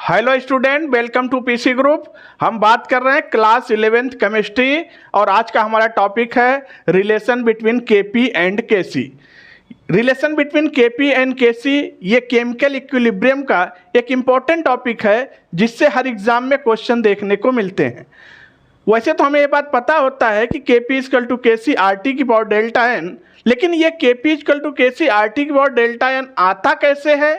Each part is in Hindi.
Hello student, welcome to PC group. हम बात कर रहे हैं क्लास 11th केमिस्ट्री और आज का हमारा टॉपिक है relation between KP and KC. Relation between KP and KC ये केमिकल इक्विलिब्रियम का एक इम्पॉर्टेंट टॉपिक है जिससे हर एग्जाम में क्वेश्चन देखने को मिलते हैं। वैसे तो हमें ये बात पता होता है कि KP is equal to KC R T की पावर डेल्टा एन, लेकिन ये KP is equal to KC R T की पावर डेल्टा एन आता कैसे है,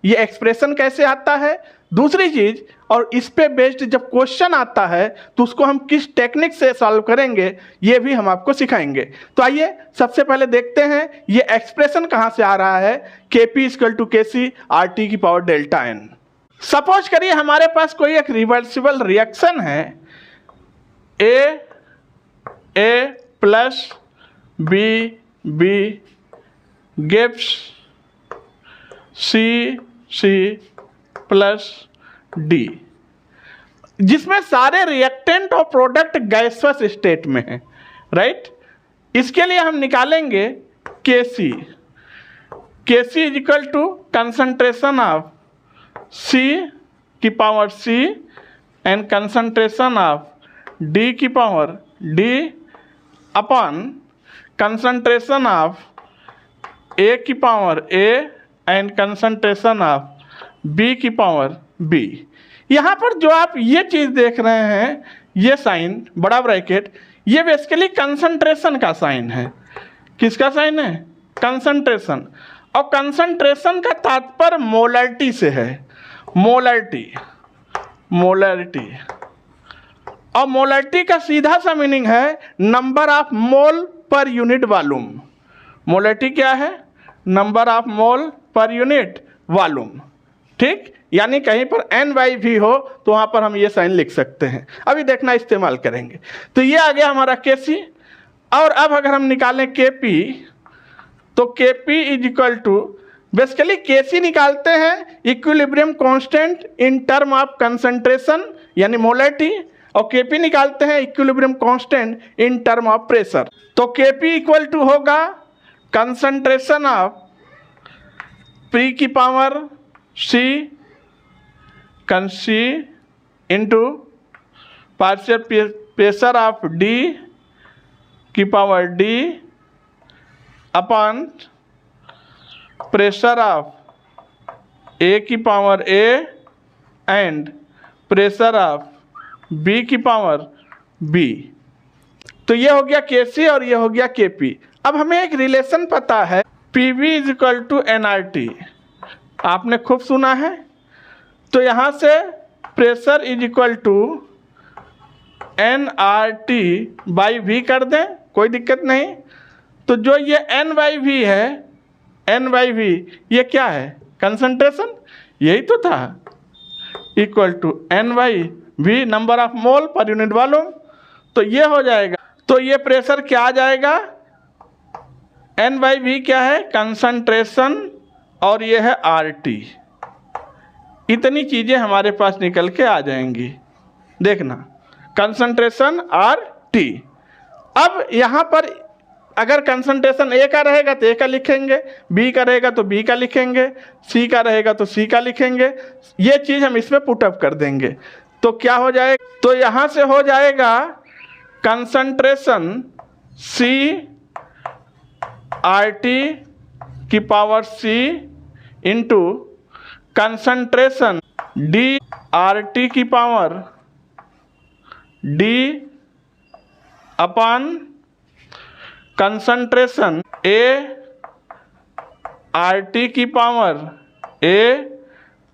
ये एक्सप्रेशन कैसे आता है, दूसरी चीज और इस पे बेस्ड जब क्वेश्चन आता है तो उसको हम किस टेक्निक से सॉल्व करेंगे ये भी हम आपको सिखाएंगे। तो आइए सबसे पहले देखते हैं ये एक्सप्रेशन कहाँ से आ रहा है, KP is equal to KC R T की पावर डेल्टा एन। सपोज करिए हमारे पास कोई एक रिवर्सिबल रिएक्शन है, A plus B gives C plus D, जिसमें सारे रिएक्टेंट और प्रोडक्ट गैसवस स्टेट में है, राइट। इसके लिए हम निकालेंगे KC is equal to concentration of C की power C and concentration of D की power D upon concentration of A की power A and concentration of B की पावर बी। यहाँ पर जो आप ये चीज़ देख रहे हैं, ये साइन बड़ा ब्रैकेट, ये बेसिकली कंसंट्रेशन का साइन है। किसका साइन है? कंसंट्रेशन। और कंसंट्रेशन का तात्पर्य मोलरिटी से है, मोलरिटी। और मोलरिटी का सीधा सा मीनिंग है नंबर ऑफ मोल पर यूनिट वॉल्यूम। मोलरिटी क्या है? नंबर ऑफ मोल पर यूनिट वॉल्यूम, ठीक। यानी कहीं पर NY हो तो वहाँ पर हम ये साइन लिख सकते हैं। अभी देखना इस्तेमाल करेंगे। तो ये आ गया हमारा केसी। और अब अगर हम निकालें केपी, तो KP is equal to, basically KC निकालते हैं equilibrium constant in term of concentration यानी मोलरिटी, और केपी निकालते हैं equilibrium constant in term of pressure. तो केपी इक्वल टू होगा कंसंट्रेशन ऑफ पी की power C into partial pressure of D की power D upon pressure of A की power A and pressure of B की पावर बी। तो ये हो गया केसी और ये हो गया केपी। अब हमें एक रिलेशन पता है, PV is equal to NRT, आपने खूब सुना है। तो यहाँ से pressure is equal to NRT by V कर दें, कोई दिक्कत नहीं। तो जो ये N/V है, N/V ये क्या है? कंसंट्रेशन, यही तो था, equal to N/V number of mole पर यूनिट वॉल्यूम। तो ये हो जाएगा, तो ये प्रेशर क्या आ जाएगा? N/V क्या है? कंसंट्रेशन, और ये है RT। इतनी चीज़ें हमारे पास निकल के आ जाएंगी, देखना, कंसंट्रेशन RT। अब यहाँ पर अगर कंसंट्रेशन A का रहेगा तो A का लिखेंगे, B का रहेगा तो B का लिखेंगे, C का रहेगा तो C का लिखेंगे। ये चीज़ हम इसमें पुटअप कर देंगे तो क्या हो जाएगा? तो यहाँ से हो जाएगा कंसंट्रेशन C RT की power C into concentration D RT की power D upon concentration A RT की power A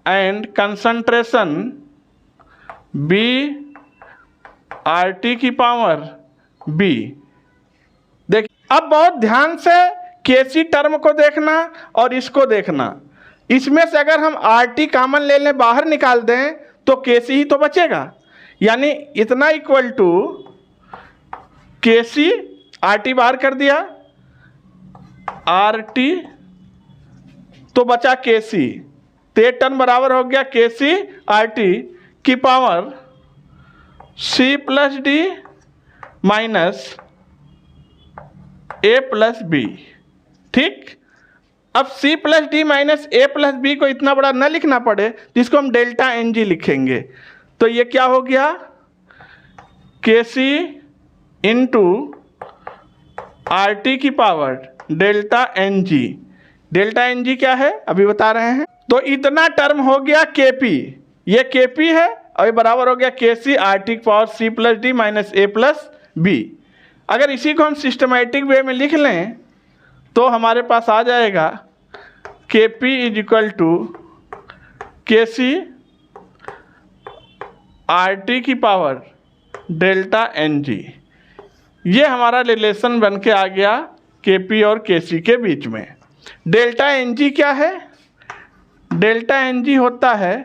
and concentration B RT की पावर B। देखिए अब बहुत ध्यान से केसी टर्म को देखना और इसको देखना। इसमें से अगर हम RT कॉमन ले लें, बाहर निकाल दें, तो केसी ही तो बचेगा। यानी इतना इक्वल टू केसी, RT बाहर कर दिया, RT तो बचा केसी, ते टर्म बराबर हो गया केसी RT की power C plus D minus A plus B, ठीक। अब C plus D minus A plus B को इतना बड़ा न लिखना पड़े जिसको हम डेल्टा एन जी लिखेंगे, तो ये क्या हो गया, KC इंटू आर टी की power delta n g. Delta n g क्या है अभी बता रहे हैं। तो इतना टर्म हो गया KP, ये KP है और ये बराबर हो गया KC आर टी की power C plus D minus A plus B. अगर इसी को हम सिस्टमेटिक वे में लिख लें तो हमारे पास आ जाएगा KP is equal to KC R T की पावर डेल्टा एन जी। ये हमारा रिलेशन बन के आ गया KP और KC के बीच में। डेल्टा एन जी क्या है, डेल्टा एन जी होता है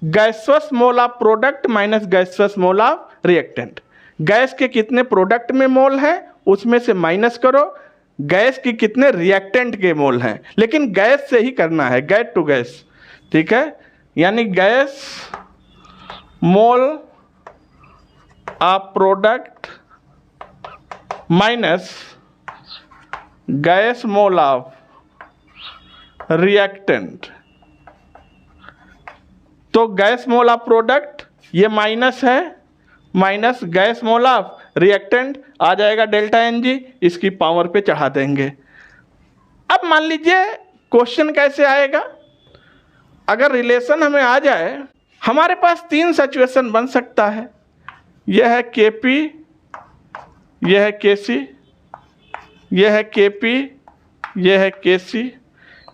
gaseous mole of product minus gaseous mole of reactant. Gas के कितने प्रोडक्ट में मोल हैं उसमें से माइनस करो गैस की कितने रिएक्टेंट के मोल हैं, लेकिन गैस से ही करना है, गैस टू गैस, ठीक है। यानी gas mole of product minus gas mole of reactant. तो गैस मोल ऑफ प्रोडक्ट ये माइनस है, minus gas mole of reactant आ जाएगा डेल्टा एन जी, इसकी पावर पे चढ़ा देंगे। अब मान लीजिए क्वेश्चन कैसे आएगा, अगर रिलेशन हमें आ जाए, हमारे पास तीन सिचुएशन बन सकता है। यह है KP, यह है KC, यह है KP, यह है KC,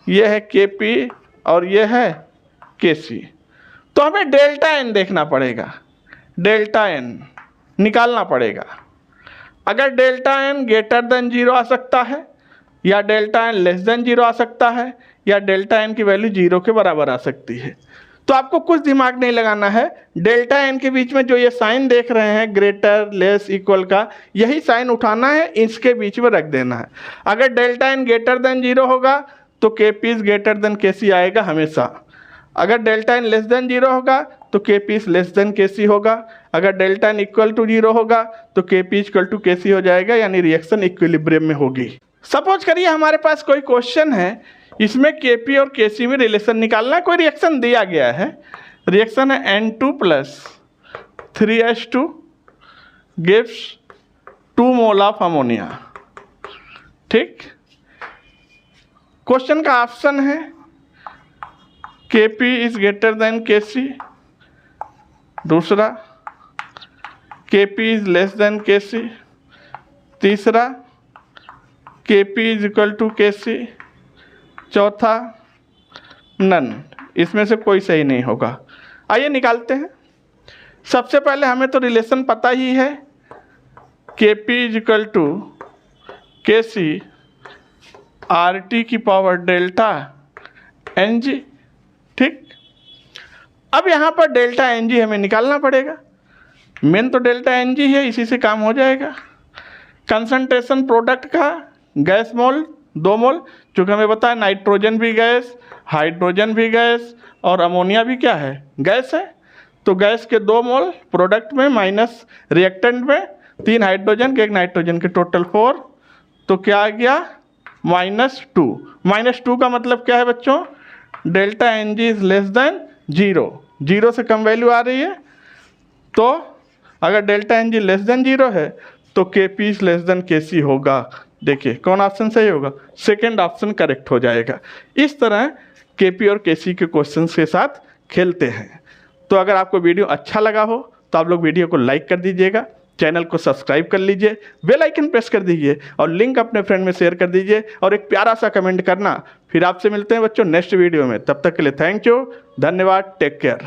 यह है KP और यह है KC। तो हमें डेल्टा एन देखना पड़ेगा, डेल्टा एन निकालना पड़ेगा। अगर डेल्टा एन ग्रेटर देन 0 आ सकता है, या डेल्टा एन लेस देन 0 आ सकता है, या डेल्टा एन की वैल्यू 0 के बराबर आ सकती है। तो आपको कुछ दिमाग नहीं लगाना है, डेल्टा एन के बीच में जो ये साइन देख रहे हैं ग्रेटर लेस इक्वल का, यही साइन उठाना है, इसके बीच में रख देना है। अगर डेल्टा एन ग्रेटर देन 0 होगा तो KP is greater than KC आएगा हमेशा। अगर डेल्टा एन लेस देन 0 होगा तो KP is less than KC होगा। अगर डेल्टा एन इक्वल टू 0 होगा तो KP इक्वल टू KC हो जाएगा, यानी रिएक्शन इक्विलिब्रियम में होगी। सपोज करिए हमारे पास कोई क्वेश्चन है, इसमें KP और KC में रिलेशन निकालना है। कोई रिएक्शन दिया गया है, रिएक्शन है N2 plus 3H2 gives 2 mole of ammonia, ठीक। क्वेश्चन का ऑप्शन है KP is greater than KC, दूसरा KP is less than KC, तीसरा KP is equal to KC, चौथा नन। इसमें से कोई सही नहीं होगा। आइए निकालते हैं। सबसे पहले हमें तो रिलेशन पता ही है, KP is equal to KC R T की पावर डेल्टा एन जी, ठीक। अब यहाँ पर डेल्टा एन जी हमें निकालना पड़ेगा। मेन तो डेल्टा एन जी है, इसी से काम हो जाएगा। कंसंट्रेशन प्रोडक्ट का गैस मोल 2 मोल, चूँकि हमें पता है नाइट्रोजन भी गैस, हाइड्रोजन भी गैस और अमोनिया भी क्या है, गैस है। तो गैस के 2 मोल प्रोडक्ट में माइनस रिएक्टेंट में 3 हाइड्रोजन के 1 नाइट्रोजन के टोटल 4। तो क्या आ गया -2। -2 का मतलब क्या है बच्चों, delta n g is less than 0, 0 से कम वैल्यू आ रही है। तो अगर delta n g less than 0 है तो KP is less than KC होगा। देखिए कौन ऑप्शन सही होगा, सेकेंड ऑप्शन करेक्ट हो जाएगा। इस तरह KP और KC के क्वेश्चन के साथ खेलते हैं। तो अगर आपको वीडियो अच्छा लगा हो तो आप लोग वीडियो को लाइक कर दीजिएगा, चैनल को सब्सक्राइब कर लीजिए, बेल आइकन प्रेस कर दीजिए और लिंक अपने फ्रेंड में शेयर कर दीजिए और एक प्यारा सा कमेंट करना। फिर आपसे मिलते हैं बच्चों नेक्स्ट वीडियो में। तब तक के लिए थैंक यू, धन्यवाद, टेक केयर।